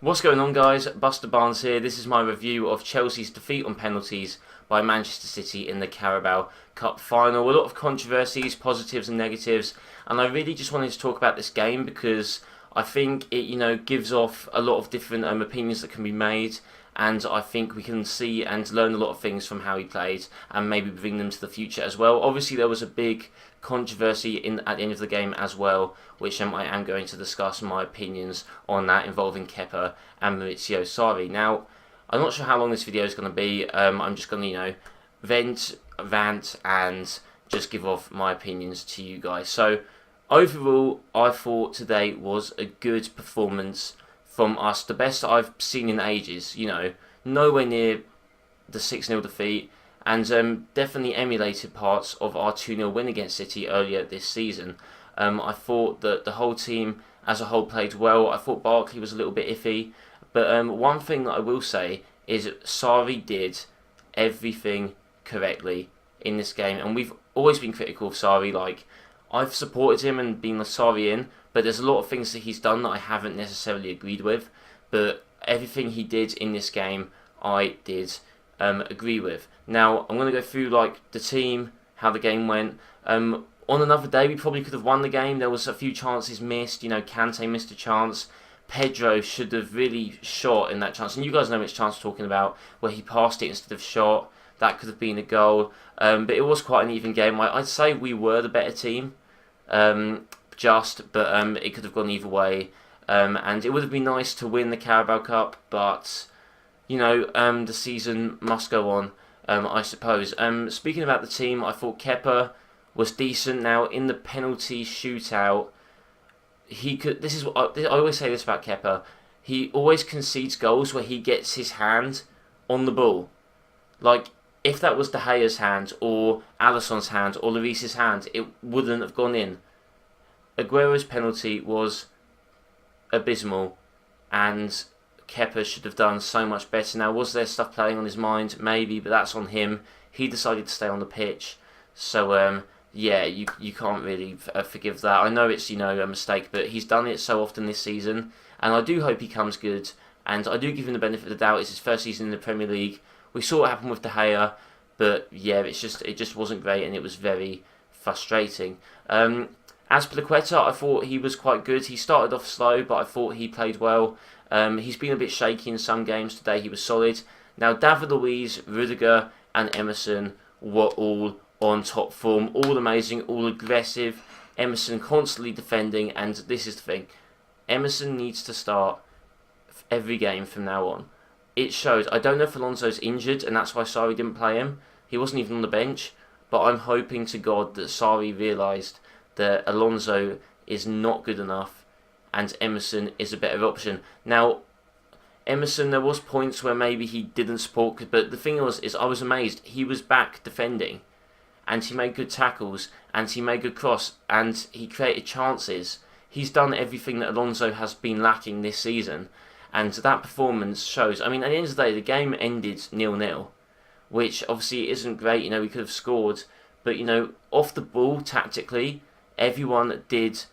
What's going on, guys? BusterBarnes here. This is my review of Chelsea's defeat on penalties by Manchester City in the Carabao Cup final. A lot of controversies, positives and negatives, and I really just wanted to talk about this game because I think it, gives off a lot of different opinions that can be made, and I think we can see and learn a lot of things from how he played and maybe bring them to the future as well. Obviously, there was a big controversy at the end of the game as well, which I am going to discuss my opinions on that involving Kepa and Maurizio Sarri. Now, I'm not sure how long this video is going to be. I'm just going to, vent, rant, and just give off my opinions to you guys. So, overall, I thought today was a good performance from us, the best I've seen in ages. Nowhere near the 6-0 defeat, and definitely emulated parts of our 2-0 win against City earlier this season. I thought that the whole team as a whole played well. I thought Barkley was a little bit iffy, but one thing that I will say is Sarri did everything correctly in this game, and we've always been critical of Sarri. Like, I've supported him and been a Sarri in, but there's a lot of things that he's done that I haven't necessarily agreed with. But everything he did in this game, I did agree with. Now, I'm going to go through the team, how the game went. On another day, we probably could have won the game. There was a few chances missed. Kante missed a chance. Pedro should have really shot in that chance. And you guys know which chance I'm talking about, where he passed it instead of shot. That could have been a goal. But it was quite an even game. I'd say we were the better team. But it could have gone either way. And it would have been nice to win the Carabao Cup, but the season must go on, I suppose. Speaking about the team, I thought Kepa was decent. Now, in the penalty shootout, he could. This is what I always say this about Kepa. He always concedes goals where he gets his hand on the ball. Like, if that was De Gea's hand or Alisson's hand or Lloris's hand, it wouldn't have gone in. Aguero's penalty was abysmal, and Kepa should have done so much better. Now, was there stuff playing on his mind? Maybe, but that's on him. He decided to stay on the pitch, so you can't really forgive that. I know it's a mistake, but he's done it so often this season, and I do hope he comes good, and I do give him the benefit of the doubt. It's his first season in the Premier League. We saw what happened with De Gea, but yeah, it just wasn't great, and it was very frustrating. As for Kepa, I thought he was quite good. He started off slow, but I thought he played well. He's been a bit shaky in some games. Today he was solid. Now, David Luiz, Rudiger and Emerson were all on top form. All amazing, all aggressive. Emerson constantly defending, and this is the thing. Emerson needs to start every game from now on. It shows. I don't know if Alonso's injured, and that's why Sarri didn't play him. He wasn't even on the bench, but I'm hoping to God that Sarri realised that Alonso is not good enough and Emerson is a better option. Now, Emerson, there was points where maybe he didn't support, but the thing is I was amazed. He was back defending, and he made good tackles, and he made good cross, and he created chances. He's done everything that Alonso has been lacking this season, and that performance shows. I mean, at the end of the day, the game ended 0-0, which obviously isn't great. We could have scored, but off the ball, tactically, everyone did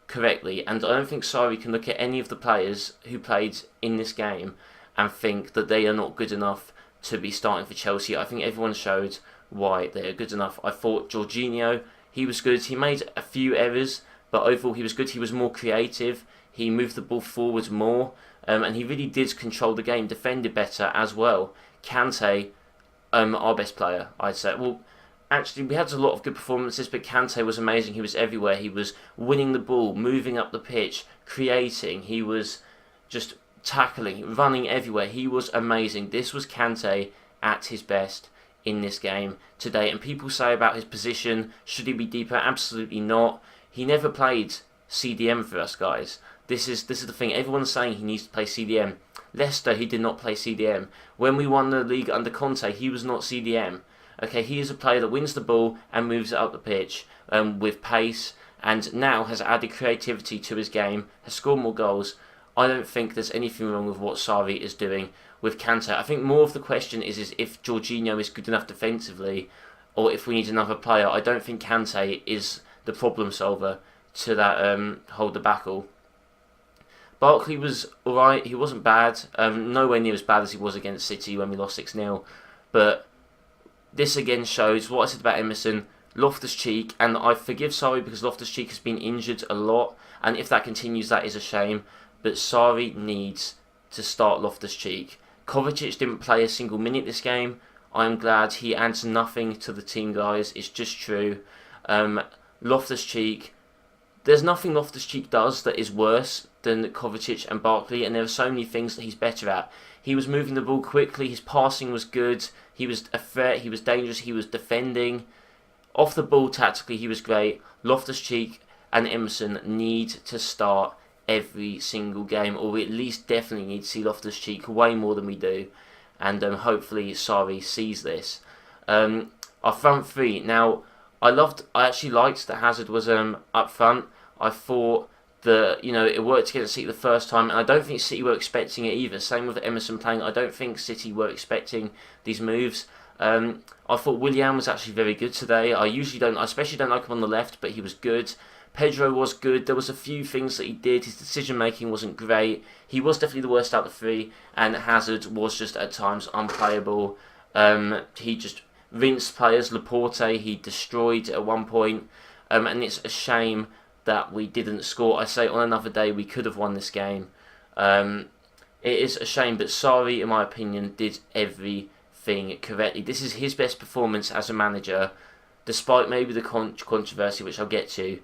correctly, and I don't think Sarri can look at any of the players who played in this game and think that they are not good enough to be starting for Chelsea. I think everyone showed why they are good enough. I thought Jorginho, he was good. He made a few errors, but overall he was good. He was more creative. He moved the ball forwards more, and he really did control the game, defended better as well. Kante, our best player, I'd say. Well, actually, we had a lot of good performances, but Kante was amazing. He was everywhere. He was winning the ball, moving up the pitch, creating. He was just tackling, running everywhere. He was amazing. This was Kante at his best in this game today. And people say about his position, should he be deeper? Absolutely not. He never played CDM for us, guys. This is the thing. Everyone's saying he needs to play CDM. Leicester, he did not play CDM. When we won the league under Conte, he was not CDM. Okay, he is a player that wins the ball and moves it up the pitch with pace, and now has added creativity to his game, has scored more goals. I don't think there's anything wrong with what Sarri is doing with Kante. I think more of the question is if Jorginho is good enough defensively, or if we need another player. I don't think Kante is the problem solver to that hold the backle. Barkley was alright, he wasn't bad, nowhere near as bad as he was against City when we lost 6-0, but this again shows what I said about Emerson, Loftus-Cheek, and I forgive Sarri because Loftus-Cheek has been injured a lot, and if that continues that is a shame, but Sarri needs to start Loftus-Cheek. Kovacic didn't play a single minute this game. I'm glad. He adds nothing to the team, guys. It's just true. Loftus-Cheek, there's nothing Loftus-Cheek does that is worse than Kovacic and Barkley, and there are so many things that he's better at. He was moving the ball quickly, his passing was good, he was a threat, he was dangerous, he was defending. Off the ball tactically, he was great. Loftus-Cheek and Emerson need to start every single game, or we at least definitely need to see Loftus-Cheek way more than we do, and hopefully Sarri sees this. Our front three, now I actually liked that Hazard was up front. I thought that it worked against City the first time, and I don't think City were expecting it either. Same with Emerson playing. I don't think City were expecting these moves. I thought Willian was actually very good today. I especially don't like him on the left, but he was good. Pedro was good. There was a few things that he did. His decision making wasn't great. He was definitely the worst out of the three, and Hazard was just at times unplayable. He just rinsed players. Laporte he destroyed at one point, and it's a shame that we didn't score. I say on another day we could have won this game. It is a shame, but Sarri, in my opinion, did everything correctly. This is his best performance as a manager, despite maybe the controversy, which I'll get to.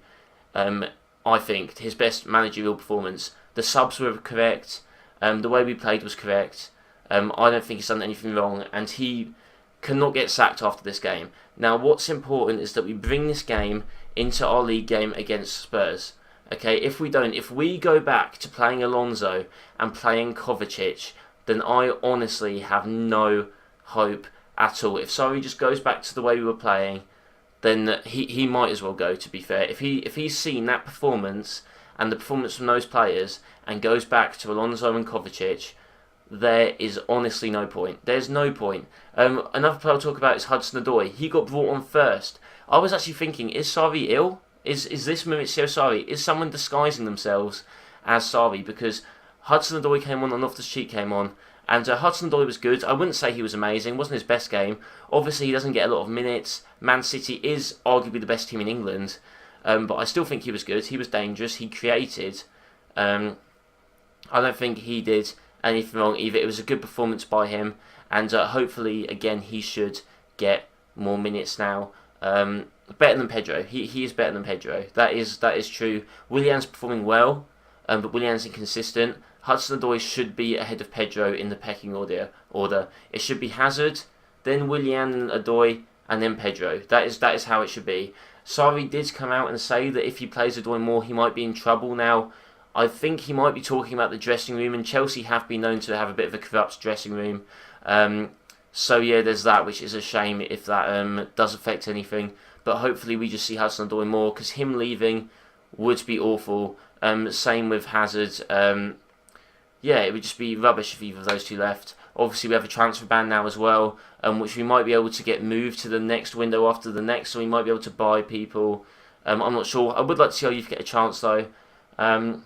I think his best managerial performance. The subs were correct. The way we played was correct. I don't think he's done anything wrong, and he cannot get sacked after this game. Now, what's important is that we bring this game into our league game against Spurs. Okay, if we go back to playing Alonso and playing Kovacic, then I honestly have no hope at all. If Sarri just goes back to the way we were playing, then he might as well go, to be fair. If he's seen that performance and the performance from those players and goes back to Alonso and Kovacic, there is honestly no point. There's no point. Another player I'll talk about is Hudson-Odoi. He got brought on first. I was actually thinking, is Sarri ill? Is this Maurizio Sarri? Is someone disguising themselves as Sarri? Because Hudson-Odoi came on and Loftus-Cheek came on, and Hudson-Odoi was good. I wouldn't say he was amazing. It wasn't his best game. Obviously, he doesn't get a lot of minutes. Man City is arguably the best team in England, but I still think he was good. He was dangerous. He created. I don't think he did anything wrong either. It was a good performance by him, and hopefully, again, he should get more minutes now. Better than Pedro. He is better than Pedro. That is true. Willian's performing well, but Willian's inconsistent. Hudson-Odoi should be ahead of Pedro in the pecking order. It should be Hazard, then Willian and Odoi, and then Pedro. That is how it should be. Sarri did come out and say that if he plays Odoi more, he might be in trouble. Now, I think he might be talking about the dressing room, and Chelsea have been known to have a bit of a corrupt dressing room. So yeah, there's that, which is a shame if that does affect anything. But hopefully we just see Hudson-Odoi more, because him leaving would be awful. Same with Hazard. It would just be rubbish if either of those two left. Obviously we have a transfer ban now as well, which we might be able to get moved to the next window after the next, so we might be able to buy people. I'm not sure. I would like to see how you get a chance though. Am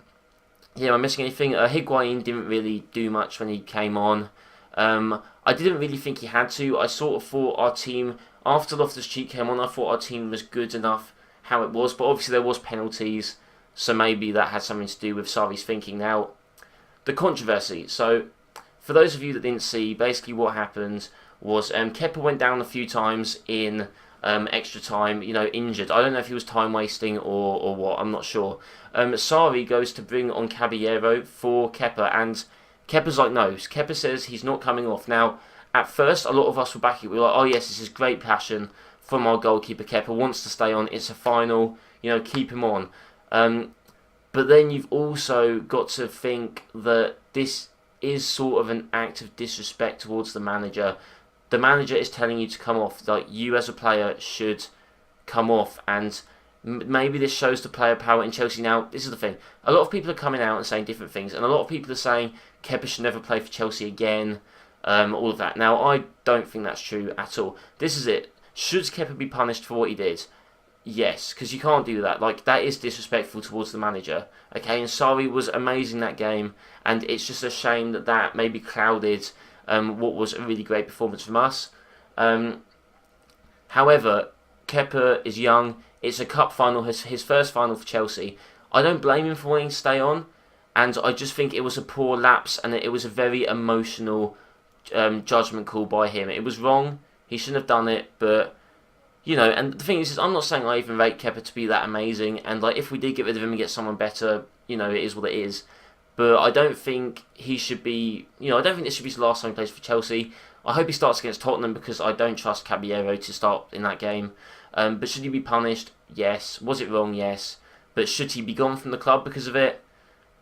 I missing anything? Higuain didn't really do much when he came on. I didn't really think he had to. I sort of thought our team, after Loftus-Cheek came on, I thought our team was good enough how it was, but obviously there was penalties, so maybe that had something to do with Sarri's thinking. Now, the controversy. So, for those of you that didn't see, basically what happened was Kepa went down a few times in extra time, injured. I don't know if he was time wasting or what, I'm not sure. Sarri goes to bring on Caballero for Kepa, and Kepa's like, no. Kepa says he's not coming off. Now, at first, a lot of us were backing it. We were like, oh yes, this is great passion from our goalkeeper. Kepa wants to stay on. It's a final. Keep him on. But then you've also got to think that this is sort of an act of disrespect towards the manager. The manager is telling you to come off. Like, you as a player should come off, and maybe this shows the player power in Chelsea. Now, this is the thing. A lot of people are coming out and saying different things, and a lot of people are saying Kepa should never play for Chelsea again, all of that. Now, I don't think that's true at all. This is it. Should Kepa be punished for what he did? Yes, because you can't do that. Like, that is disrespectful towards the manager. Okay, and Sarri was amazing that game, and it's just a shame that that maybe clouded what was a really great performance from us. However, Kepa is young. It's a cup final, his first final for Chelsea. I don't blame him for wanting to stay on, and I just think it was a poor lapse, and it was a very emotional judgment call by him. It was wrong. He shouldn't have done it, but and the thing is I'm not saying I even rate Kepa to be that amazing, and like if we did get rid of him and get someone better, it is what it is. But I don't think he should be, I don't think this should be his last time he plays for Chelsea. I hope he starts against Tottenham because I don't trust Caballero to start in that game. But should he be punished? Yes. Was it wrong? Yes. But should he be gone from the club because of it?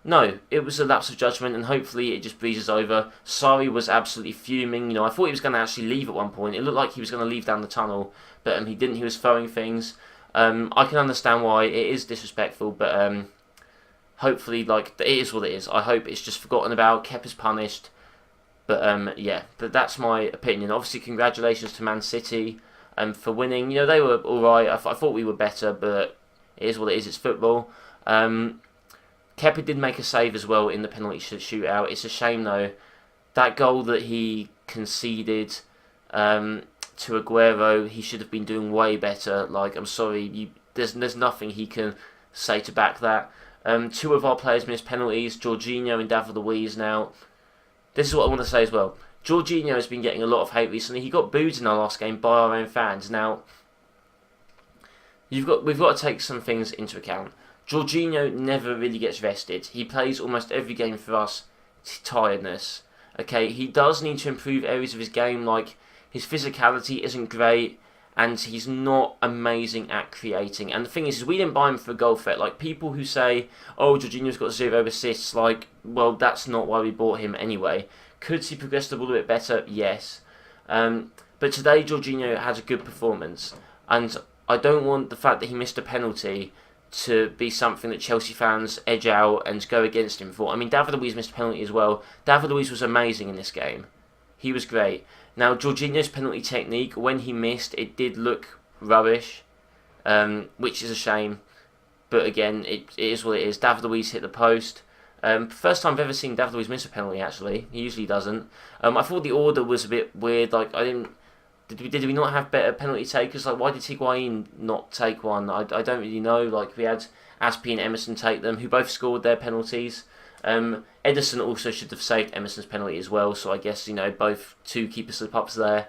No. It was a lapse of judgment, and hopefully it just breezes over. Sarri was absolutely fuming. I thought he was going to actually leave at one point. It looked like he was going to leave down the tunnel, but he didn't. He was throwing things. I can understand why it is disrespectful, but hopefully, it is what it is. I hope it's just forgotten about. Kepa's punished. But but that's my opinion. Obviously, congratulations to Man City for winning. They were alright. I thought we were better, but it is what it is. It's football. Kepa did make a save as well in the penalty shootout. It's a shame though, that goal that he conceded to Aguero, he should have been doing way better. I'm sorry, there's nothing he can say to back that. Two of our players missed penalties, Jorginho and David Luiz. Now, this is what I want to say as well. Jorginho has been getting a lot of hate recently. He got booed in our last game by our own fans. Now, we've got to take some things into account. Jorginho never really gets rested. He plays almost every game for us to tiredness. Okay, he does need to improve areas of his game, like his physicality isn't great, and he's not amazing at creating. And the thing is we didn't buy him for a goal threat. Like, people who say, oh, Jorginho's got 0 assists, well, that's not why we bought him anyway. Could he progress the ball a bit better? Yes. But today, Jorginho had a good performance. And I don't want the fact that he missed a penalty to be something that Chelsea fans edge out and go against him for. I mean, David Luiz missed a penalty as well. David Luiz was amazing in this game. He was great. Now, Jorginho's penalty technique, when he missed, it did look rubbish, which is a shame. But again, it is what it is. David Luiz hit the post. First time I've ever seen David Luiz miss a penalty, actually. He usually doesn't. I thought the order was a bit weird. Did we not have better penalty takers? Why did Higuain not take one? I don't really know. We had Aspi and Emerson take them, who both scored their penalties. Ederson also should have saved Emerson's penalty as well, so I guess, both two keeper slip-ups there.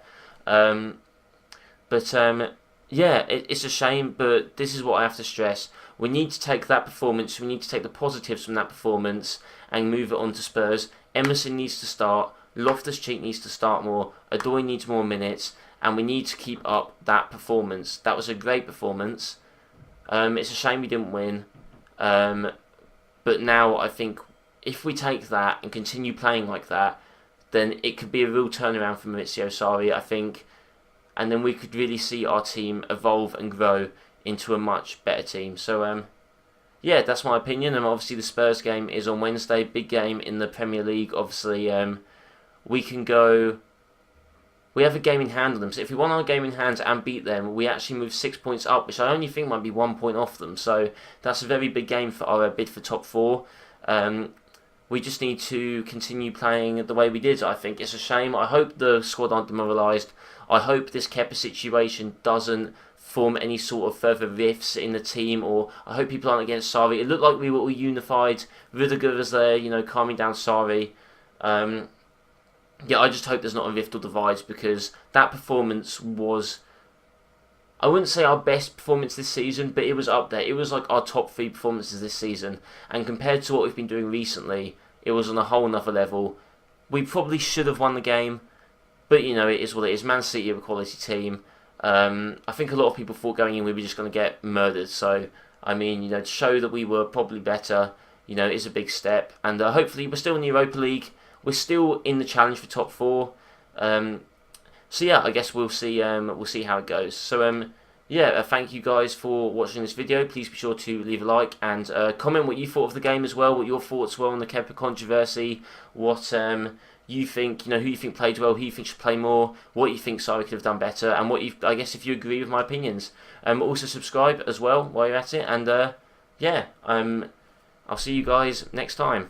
It's a shame, but this is what I have to stress. We need to take that performance, we need to take the positives from that performance and move it on to Spurs. Emerson needs to start, Loftus-Cheek needs to start more, Odoi needs more minutes, and we need to keep up that performance. That was a great performance. It's a shame we didn't win. But now I think if we take that and continue playing like that, then it could be a real turnaround for Maurizio Sarri, I think. And then we could really see our team evolve and grow into a much better team. So, that's my opinion. And obviously the Spurs game is on Wednesday. Big game in the Premier League. Obviously, we can go... We have a game in hand on them. So if we won our game in hand and beat them, we actually move 6 points up, which I only think might be 1 point off them. So that's a very big game for our bid for top 4. We just need to continue playing the way we did, I think. It's a shame. I hope the squad aren't demoralised. I hope this Kepa situation doesn't form any sort of further rifts in the team, or I hope people aren't against Sarri. It looked like we were all unified. Rudiger was there, calming down Sarri. I just hope there's not a rift or divides, because that performance was, I wouldn't say our best performance this season, but it was up there. It was our top 3 performances this season. And compared to what we've been doing recently, it was on a whole nother level. We probably should have won the game, but it is what it is. Man City are a quality team. I think a lot of people thought going in we were just going to get murdered. So, to show that we were probably better, is a big step. And hopefully we're still in the Europa League. We're still in the challenge for top 4. I guess we'll see how it goes. So yeah, thank you guys for watching this video. Please be sure to leave a like and comment what you thought of the game as well, what your thoughts were on the Kepa controversy, what you think, who you think played well, who you think should play more, what you think Sarri could have done better, and what I guess if you agree with my opinions. Also subscribe as well while you're at it, and yeah, I'll see you guys next time.